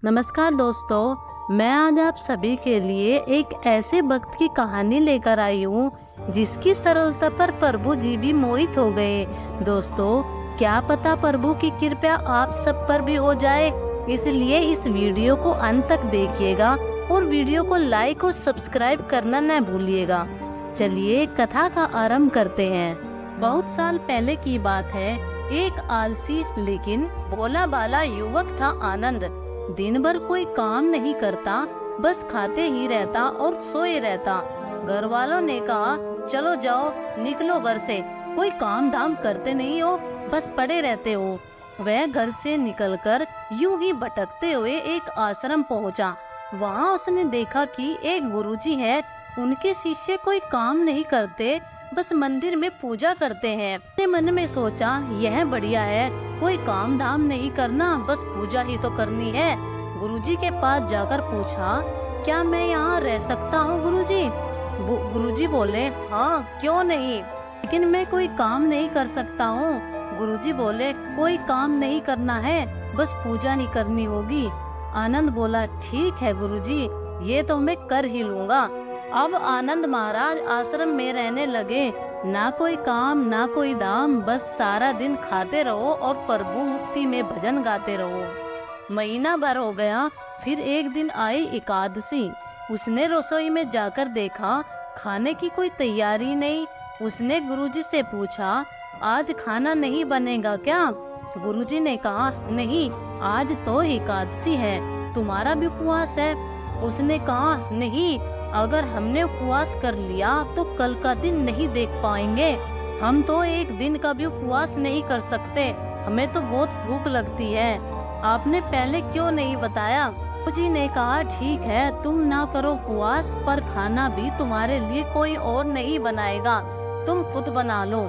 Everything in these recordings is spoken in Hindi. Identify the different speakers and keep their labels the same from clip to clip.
Speaker 1: नमस्कार दोस्तों, मैं आज आप सभी के लिए एक ऐसे भक्त की कहानी लेकर आई हूँ जिसकी सरलता पर प्रभु जी भी मोहित हो गए। दोस्तों, क्या पता प्रभु की कृपा आप सब पर भी हो जाए, इसलिए इस वीडियो को अंत तक देखिएगा और वीडियो को लाइक और सब्सक्राइब करना न भूलिएगा। चलिए कथा का आरंभ करते हैं। बहुत साल पहले की बात है। एक आलसी लेकिन भोला भाला युवक था आनंद। दिन भर कोई काम नहीं करता, बस खाते ही रहता और सोए रहता। घर वालों ने कहा, चलो जाओ निकलो घर से, कोई काम धाम करते नहीं हो, बस पड़े रहते हो। वह घर से निकलकर यूं ही भटकते हुए एक आश्रम पहुंचा। वहां उसने देखा कि एक गुरुजी है, उनके शिष्य कोई काम नहीं करते, बस मंदिर में पूजा करते हैं। अपने मन में सोचा, यह बढ़िया है, कोई काम धाम नहीं करना, बस पूजा ही तो करनी है। गुरुजी के पास जाकर पूछा, क्या मैं यहाँ रह सकता हूँ गुरुजी? गुरुजी बोले, हाँ क्यों नहीं, लेकिन मैं कोई काम नहीं कर सकता हूँ। गुरुजी बोले, कोई काम नहीं करना है, बस पूजा ही करनी होगी। आनंद बोला, ठीक है गुरुजी, ये तो मैं कर ही लूँगा। अब आनंद महाराज आश्रम में रहने लगे। ना कोई काम ना कोई दाम, बस सारा दिन खाते रहो और प्रभु मुक्ति में भजन गाते रहो। महीना भर हो गया, फिर एक दिन आई एकादशी। उसने रसोई में जाकर देखा, खाने की कोई तैयारी नहीं। उसने गुरुजी से पूछा, आज खाना नहीं बनेगा क्या? गुरुजी ने कहा, नहीं, आज तो एकादशी है, तुम्हारा भी उपवास है। उसने कहा, नहीं, अगर हमने उपवास कर लिया तो कल का दिन नहीं देख पाएंगे। हम तो एक दिन का भी उपवास नहीं कर सकते, हमें तो बहुत भूख लगती है। आपने पहले क्यों नहीं बताया? गुरुजी ने कहा, ठीक है, तुम ना करो उपवास, पर खाना भी तुम्हारे लिए कोई और नहीं बनाएगा, तुम खुद बना लो।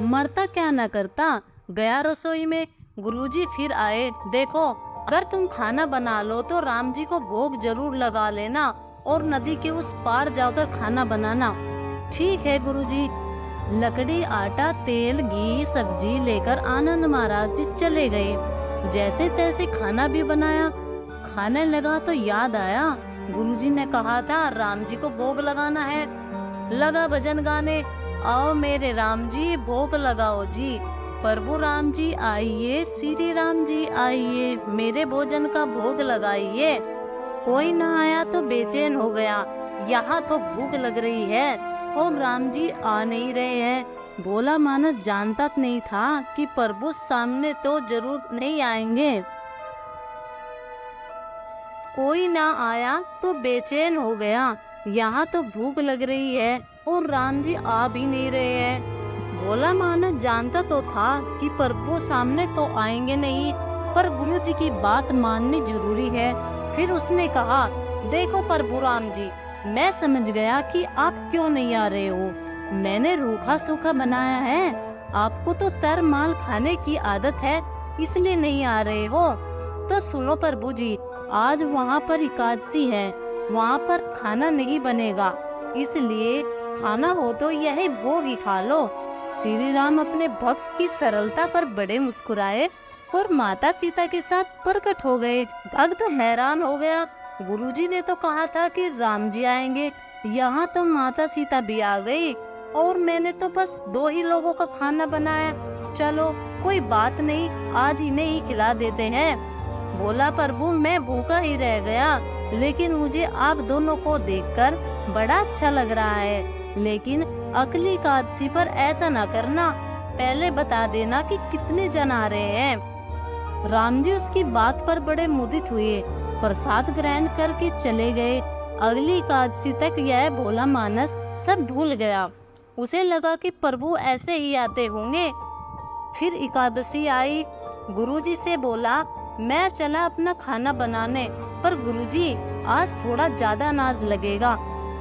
Speaker 1: मरता क्या न करता, गया रसोई में। गुरुजी फिर आए, देखो, अगर तुम खाना बना लो तो राम जी को भोग जरूर लगा लेना और नदी के उस पार जाकर खाना बनाना। ठीक है गुरुजी। लकड़ी, आटा, तेल, घी, सब्जी लेकर आनंद महाराज जी चले गए। जैसे तैसे खाना भी बनाया। खाने लगा तो याद आया, गुरुजी ने कहा था राम जी को भोग लगाना है। लगा भजन गाने, आओ मेरे राम जी भोग लगाओ जी, प्रभु राम जी आइए, श्री राम जी आइए, मेरे भोजन का भोग लगाइए। कोई न आया तो बेचैन हो गया, यहाँ तो भूख लग रही है और राम जी आ नहीं रहे हैं। भोला मानस जानता नहीं था कि प्रभु सामने तो जरूर नहीं आएंगे। कोई ना आया तो बेचैन हो गया, यहाँ तो भूख लग रही है और राम जी आ भी नहीं रहे हैं। भोला मानस जानता तो था कि प्रभु सामने तो आएंगे नहीं, पर गुरु जी की बात माननी जरूरी है। फिर उसने कहा, देखो प्रभु राम जी, मैं समझ गया कि आप क्यों नहीं आ रहे हो। मैंने रूखा सूखा बनाया है, आपको तो तर माल खाने की आदत है, इसलिए नहीं आ रहे हो। तो सुनो प्रभु जी, आज वहाँ पर एकादशी है, वहाँ पर खाना नहीं बनेगा, इसलिए खाना हो तो यही भोग ही खा लो। श्री राम अपने भक्त की सरलता पर बड़े मुस्कुराए और माता सीता के साथ प्रकट हो गए। भक्त हैरान हो गया, गुरुजी ने तो कहा था कि राम जी आएंगे, यहाँ तो माता सीता भी आ गई और मैंने तो बस 2 ही लोगों का खाना बनाया। चलो कोई बात नहीं, आज इन्हें ही खिला देते हैं। बोला, प्रभु मैं भूखा ही रह गया, लेकिन मुझे आप दोनों को देखकर बड़ा अच्छा लग रहा है, लेकिन अगली एकादशी पर ऐसा ना करना, पहले बता देना कि कितने जन आ रहे हैं। राम जी उसकी बात पर बड़े मुदित हुए, प्रसाद ग्रहण करके चले गए। अगली एकादशी तक यह भोला मानस सब भूल गया। उसे लगा कि प्रभु ऐसे ही आते होंगे। फिर एकादशी आई। गुरुजी से बोला, मैं चला अपना खाना बनाने, पर गुरुजी आज थोड़ा ज्यादा अनाज लगेगा,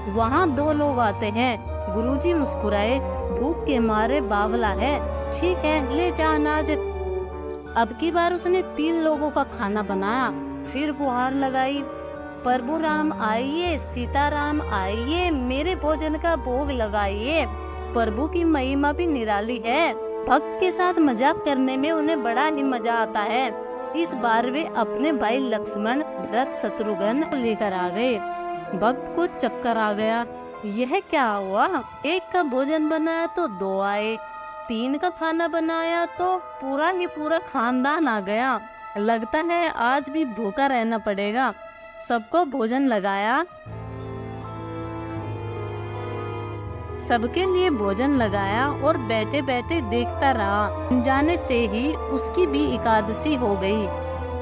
Speaker 1: वहाँ 2 लोग आते हैं। गुरुजी मुस्कुराए, भूख के मारे बावला है, ठीक है ले जा अनाज। अब की बार उसने 3 लोगों का खाना बनाया। फिर गुहार लगाई, प्रभु राम आइए, सीताराम आइए, मेरे भोजन का भोग लगाइए। प्रभु की महिमा भी निराली है, भक्त के साथ मजाक करने में उन्हें बड़ा ही मजा आता है। इस बार वे अपने भाई लक्ष्मण, भरत, शत्रुघ्न को लेकर आ गए। भक्त को चक्कर आ गया। यह क्या हुआ? एक का भोजन बनाया तो दो आए, 3 का खाना बनाया तो पूरा ही पूरा खानदान आ गया। लगता है आज भी भूखा रहना पड़ेगा। सबको भोजन लगाया, सबके लिए भोजन लगाया और बैठे बैठे देखता रहा। अनजाने से ही उसकी भी एकादशी हो गई।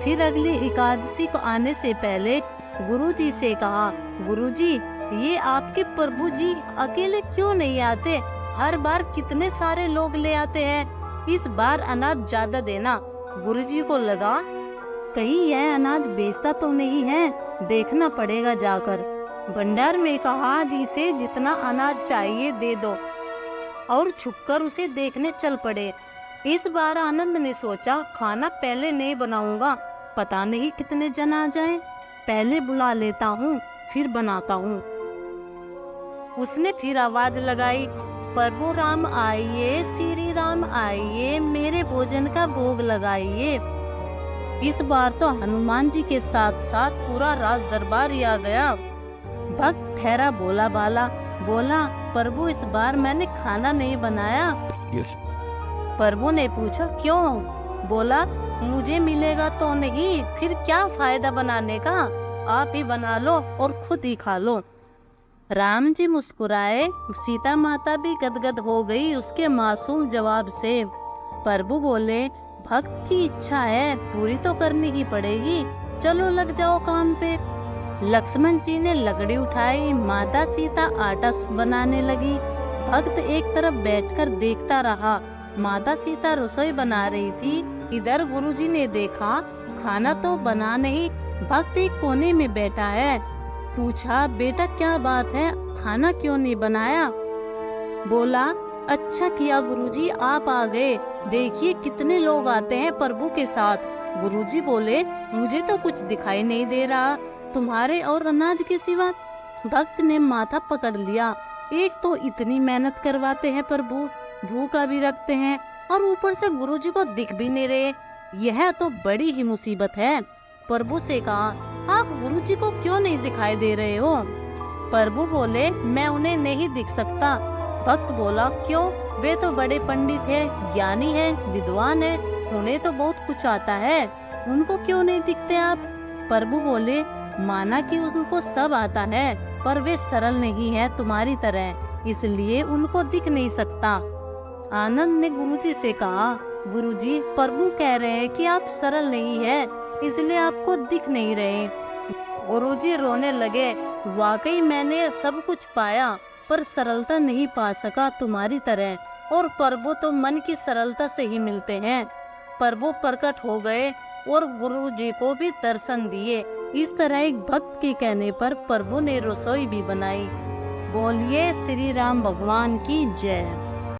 Speaker 1: फिर अगली एकादशी को आने से पहले गुरुजी से कहा, गुरुजी, ये आपके प्रभु जी अकेले क्यों नहीं आते? हर बार कितने सारे लोग ले आते हैं। इस बार अनाज ज्यादा देना। गुरुजी को लगा कहीं यह अनाज बेचता तो नहीं है, देखना पड़ेगा जाकर। भंडार में कहा, जिसे जितना अनाज चाहिए दे दो, और छुपकर उसे देखने चल पड़े। इस बार आनंद ने सोचा, खाना पहले नहीं बनाऊंगा, पता नहीं कितने जन आ जाएं। पहले बुला लेता हूँ, फिर बनाता हूँ। उसने फिर आवाज लगाई, प्रभु राम आइए, श्री राम आइए, मेरे भोजन का भोग लगाइए। इस बार तो हनुमान जी के साथ साथ पूरा राज दरबार ही आ गया। भक्त ठहरा बोला बाला, बोला, प्रभु इस बार मैंने खाना नहीं बनाया। प्रभु ने पूछा, क्यों? बोला, मुझे मिलेगा तो नहीं, फिर क्या फायदा बनाने का? आप ही बना लो और खुद ही खा लो। राम जी मुस्कुराए। सीता माता भी गदगद हो गई उसके मासूम जवाब से। प्रभु बोले, भक्त की इच्छा है, पूरी तो करनी ही पड़ेगी, चलो लग जाओ काम पे। लक्ष्मण जी ने लकड़ी उठाई, माता सीता आटा बनाने लगी। भक्त एक तरफ बैठकर देखता रहा। माता सीता रसोई बना रही थी। इधर गुरुजी ने देखा, खाना तो बना नहीं, भक्त एक कोने में बैठा है। पूछा, बेटा क्या बात है, खाना क्यों नहीं बनाया? बोला, अच्छा किया गुरुजी आप आ गए, देखिए कितने लोग आते हैं प्रभु के साथ। गुरुजी बोले, मुझे तो कुछ दिखाई नहीं दे रहा तुम्हारे और अनाज के सिवा। भक्त ने माथा पकड़ लिया। एक तो इतनी मेहनत करवाते हैं प्रभु, भूखा भी रखते हैं, और ऊपर से गुरुजी को दिख भी नहीं रहे। यह तो बड़ी ही मुसीबत है। प्रभु से कहा, आप गुरुजी को क्यों नहीं दिखाई दे रहे हो? प्रभु बोले, मैं उन्हें नहीं दिख सकता। भक्त बोला, क्यों? वे तो बड़े पंडित है, ज्ञानी है, विद्वान है, उन्हें तो बहुत कुछ आता है, उनको क्यों नहीं दिखते आप? प्रभु बोले, माना कि उनको सब आता है, पर वे सरल नहीं है तुम्हारी तरह, इसलिए उनको दिख नहीं सकता। आनंद ने गुरुजी से कहा, गुरुजी, प्रभु कह रहे हैं कि आप सरल नहीं है, इसलिए आपको दिख नहीं रहे। गुरुजी रोने लगे, वाकई मैंने सब कुछ पाया, पर सरलता नहीं पा सका तुम्हारी तरह, और प्रभु तो मन की सरलता से ही मिलते हैं। प्रभु प्रकट हो गए और गुरुजी को भी दर्शन दिए। इस तरह एक भक्त के कहने पर प्रभु ने रसोई भी बनाई। बोलिए श्री राम भगवान की जय।